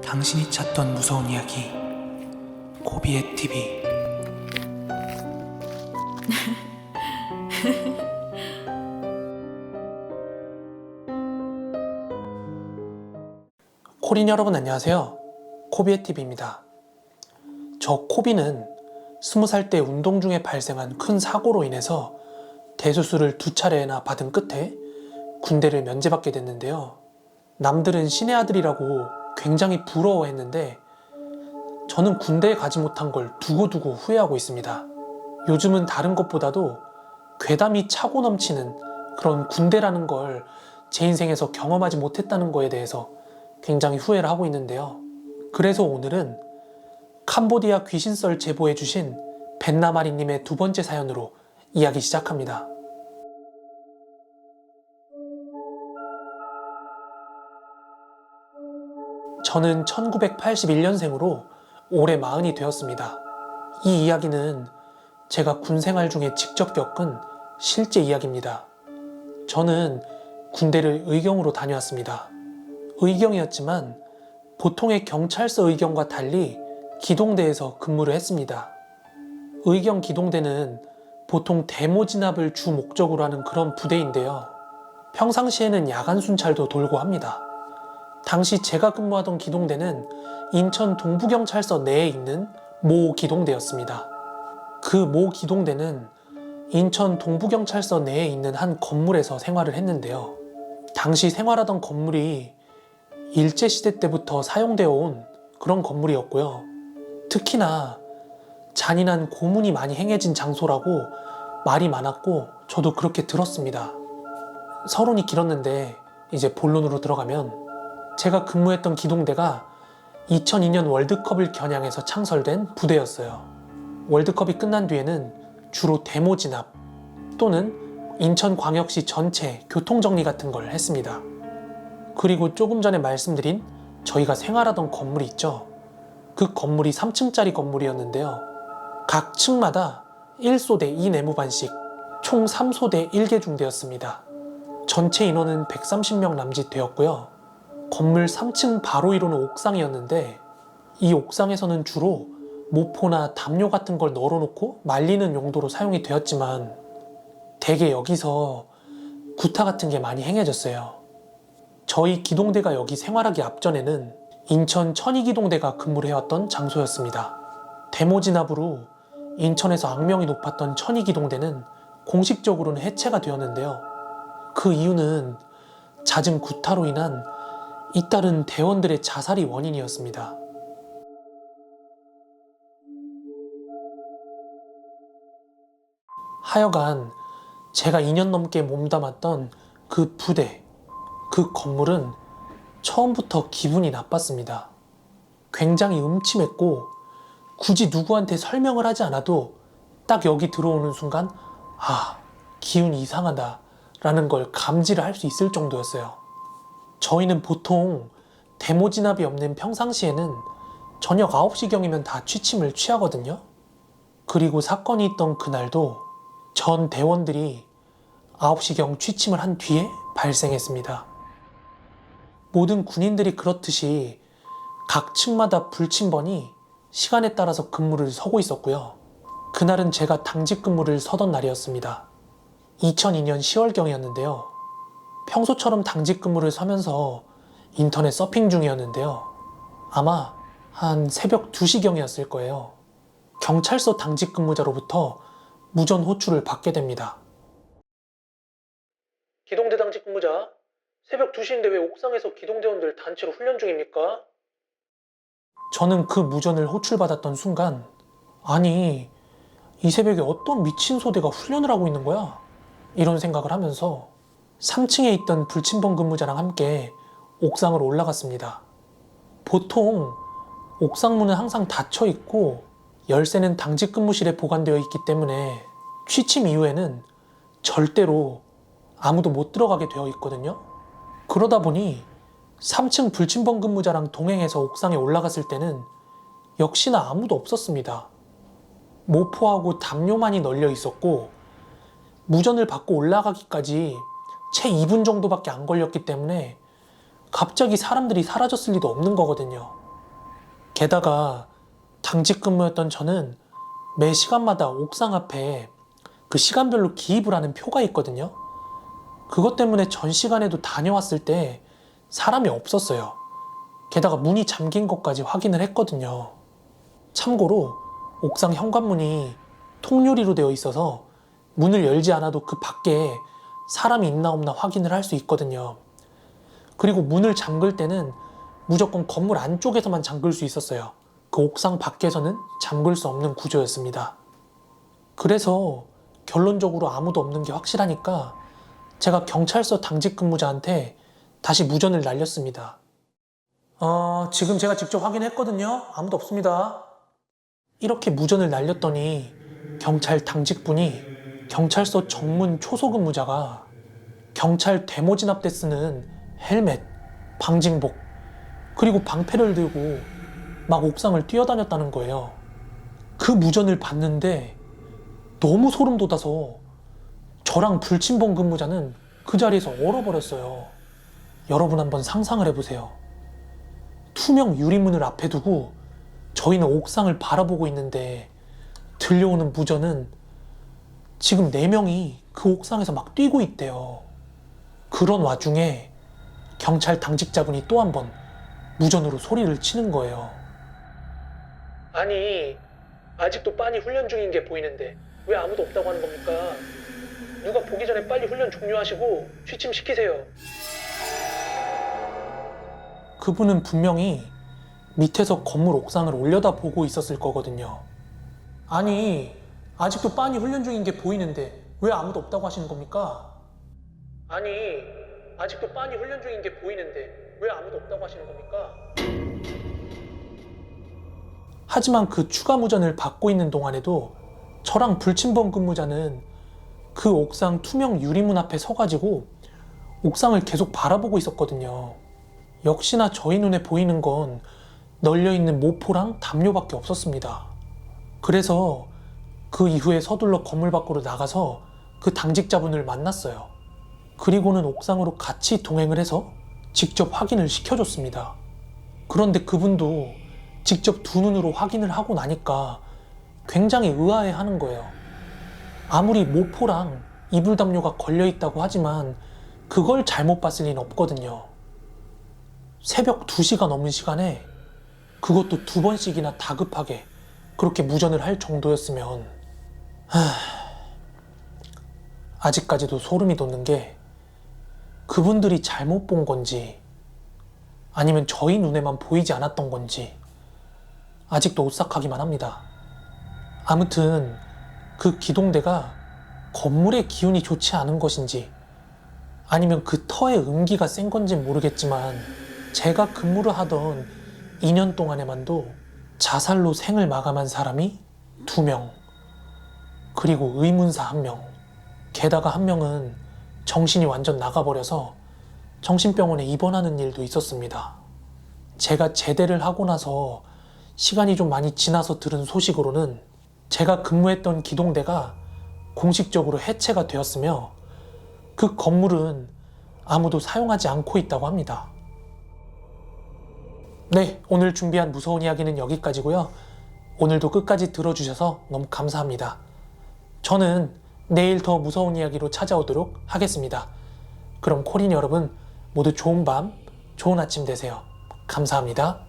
당신이 찾던 무서운 이야기 코비의 TV. 코린 여러분 안녕하세요. 코비의 TV입니다. 저 코비는 20살 때 운동 중에 발생한 큰 사고로 인해서 대수술을 2차례나 받은 끝에 군대를 면제받게 됐는데요. 남들은 신의 아들이라고 굉장히 부러워했는데 저는 군대에 가지 못한 걸 두고두고 후회하고 있습니다. 요즘은 다른 것보다도 괴담이 차고 넘치는 그런 군대라는 걸 제 인생에서 경험하지 못했다는 거에 대해서 굉장히 후회를 하고 있는데요. 그래서 오늘은 캄보디아 귀신썰 제보해주신 벤나마리님의 2번째 사연으로 이야기 시작합니다. 저는 1981년생으로 올해 40이 되었습니다. 이 이야기는 제가 군 생활 중에 직접 겪은 실제 이야기입니다. 저는 군대를 의경으로 다녀왔습니다. 의경이었지만 보통의 경찰서 의경과 달리 기동대에서 근무를 했습니다. 의경 기동대는 보통 데모 진압을 주 목적으로 하는 그런 부대인데요. 평상시에는 야간 순찰도 돌고 합니다. 당시 제가 근무하던 기동대는 인천 동부경찰서 내에 있는 모 기동대였습니다. 그 모 기동대는 인천 동부경찰서 내에 있는 한 건물에서 생활을 했는데요. 당시 생활하던 건물이 일제시대 때부터 사용되어 온 그런 건물이었고요. 특히나 잔인한 고문이 많이 행해진 장소라고 말이 많았고 저도 그렇게 들었습니다. 서론이 길었는데 이제 본론으로 들어가면 제가 근무했던 기동대가 2002년 월드컵을 겨냥해서 창설된 부대였어요. 월드컵이 끝난 뒤에는 주로 데모 진압 또는 인천광역시 전체 교통정리 같은 걸 했습니다. 그리고 조금 전에 말씀드린 저희가 생활하던 건물이 있죠. 그 건물이 3층짜리 건물이었는데요. 각 층마다 1소대 2내무반씩 총 3소대 1계중대였습니다. 전체 인원은 130명 남짓 되었고요. 건물 3층 바로 위로는 옥상이었는데 이 옥상에서는 주로 모포나 담요 같은 걸 널어놓고 말리는 용도로 사용이 되었지만 대개 여기서 구타 같은 게 많이 행해졌어요. 저희 기동대가 여기 생활하기 앞전에는 인천 천이기동대가 근무를 해왔던 장소였습니다. 데모 진압으로 인천에서 악명이 높았던 천이기동대는 공식적으로는 해체가 되었는데요. 그 이유는 잦은 구타로 인한 잇따른 대원들의 자살이 원인이었습니다. 하여간 제가 2년 넘게 몸담았던 그 부대, 그 건물은 처음부터 기분이 나빴습니다. 굉장히 음침했고 굳이 누구한테 설명을 하지 않아도 딱 여기 들어오는 순간 기운이 이상하다 라는 걸 감지를 할 수 있을 정도였어요. 저희는 보통 데모 진압이 없는 평상시에는 저녁 9시경이면 다 취침을 취하거든요. 그리고 사건이 있던 그날도 전 대원들이 9시경 취침을 한 뒤에 발생했습니다. 모든 군인들이 그렇듯이 각 층마다 불침번이 시간에 따라서 근무를 서고 있었고요. 그날은 제가 당직 근무를 서던 날이었습니다. 2002년 10월경이었는데요. 평소처럼 당직 근무를 서면서 인터넷 서핑 중이었는데요. 아마 한 새벽 2시경이었을 거예요. 경찰서 당직 근무자로부터 무전 호출을 받게 됩니다. 기동대 당직 근무자, 새벽 2시인데 왜 옥상에서 기동대원들 단체로 훈련 중입니까? 저는 그 무전을 호출받았던 순간 아니, 이 새벽에 어떤 미친 소대가 훈련을 하고 있는 거야? 이런 생각을 하면서 3층에 있던 불침번 근무자랑 함께 옥상으로 올라갔습니다. 보통 옥상문은 항상 닫혀 있고 열쇠는 당직 근무실에 보관되어 있기 때문에 취침 이후에는 절대로 아무도 못 들어가게 되어 있거든요. 그러다 보니 3층 불침번 근무자랑 동행해서 옥상에 올라갔을 때는 역시나 아무도 없었습니다. 모포하고 담요만이 널려 있었고 무전을 받고 올라가기까지 채 2분 정도밖에 안 걸렸기 때문에 갑자기 사람들이 사라졌을 리도 없는 거거든요. 게다가 당직 근무였던 저는 매 시간마다 옥상 앞에 그 시간별로 기입을 하는 표가 있거든요. 그것 때문에 전 시간에도 다녀왔을 때 사람이 없었어요. 게다가 문이 잠긴 것까지 확인을 했거든요. 참고로 옥상 현관문이 통유리로 되어 있어서 문을 열지 않아도 그 밖에 사람이 있나 없나 확인을 할 수 있거든요. 그리고 문을 잠글 때는 무조건 건물 안쪽에서만 잠글 수 있었어요. 그 옥상 밖에서는 잠글 수 없는 구조였습니다. 그래서 결론적으로 아무도 없는 게 확실하니까 제가 경찰서 당직 근무자한테 다시 무전을 날렸습니다. 지금 제가 직접 확인했거든요. 아무도 없습니다. 이렇게 무전을 날렸더니 경찰 당직분이 경찰서 전문 초소 근무자가 경찰 데모 진압 때 쓰는 헬멧, 방징복, 그리고 방패를 들고 막 옥상을 뛰어다녔다는 거예요. 그 무전을 봤는데 너무 소름 돋아서 저랑 불침번 근무자는 그 자리에서 얼어버렸어요. 여러분 한번 상상을 해보세요. 투명 유리문을 앞에 두고 저희는 옥상을 바라보고 있는데 들려오는 무전은 지금 4명이 그 옥상에서 막 뛰고 있대요. 그런 와중에 경찰 당직자분이 또 한 번 무전으로 소리를 치는 거예요. 아니, 아직도 빤히 훈련 중인 게 보이는데 왜 아무도 없다고 하는 겁니까? 누가 보기 전에 빨리 훈련 종료하시고 취침시키세요. 그분은 분명히 밑에서 건물 옥상을 올려다보고 있었을 거거든요. 아니, 아직도 빤히 훈련 중인 게 보이는데 왜 아무도 없다고 하시는 겁니까? 아니, 아직도 빤히 훈련 중인 게 보이는데 왜 아무도 없다고 하시는 겁니까? 하지만 그 추가 무전을 받고 있는 동안에도 저랑 불침번 근무자는 그 옥상 투명 유리문 앞에 서가지고 옥상을 계속 바라보고 있었거든요. 역시나 저희 눈에 보이는 건 널려있는 모포랑 담요밖에 없었습니다. 그래서 그 이후에 서둘러 건물 밖으로 나가서 그 당직자분을 만났어요. 그리고는 옥상으로 같이 동행을 해서 직접 확인을 시켜줬습니다. 그런데 그분도 직접 두 눈으로 확인을 하고 나니까 굉장히 의아해하는 거예요. 아무리 모포랑 이불 담요가 걸려있다고 하지만 그걸 잘못 봤을 리는 없거든요. 새벽 2시가 넘는 시간에 그것도 2번씩이나 다급하게 그렇게 무전을 할 정도였으면 아직까지도 소름이 돋는 게 그분들이 잘못 본 건지 아니면 저희 눈에만 보이지 않았던 건지 아직도 오싹하기만 합니다. 아무튼 그 기동대가 건물의 기운이 좋지 않은 것인지 아니면 그 터의 음기가 센 건지 모르겠지만 제가 근무를 하던 2년 동안에만도 자살로 생을 마감한 사람이 2명, 그리고 의문사 1명, 게다가 1명은 정신이 완전 나가버려서 정신병원에 입원하는 일도 있었습니다. 제가 제대를 하고 나서 시간이 좀 많이 지나서 들은 소식으로는 제가 근무했던 기동대가 공식적으로 해체가 되었으며 그 건물은 아무도 사용하지 않고 있다고 합니다. 네, 오늘 준비한 무서운 이야기는 여기까지고요. 오늘도 끝까지 들어주셔서 너무 감사합니다. 저는 내일 더 무서운 이야기로 찾아오도록 하겠습니다. 그럼 코린 여러분 모두 좋은 밤, 좋은 아침 되세요. 감사합니다.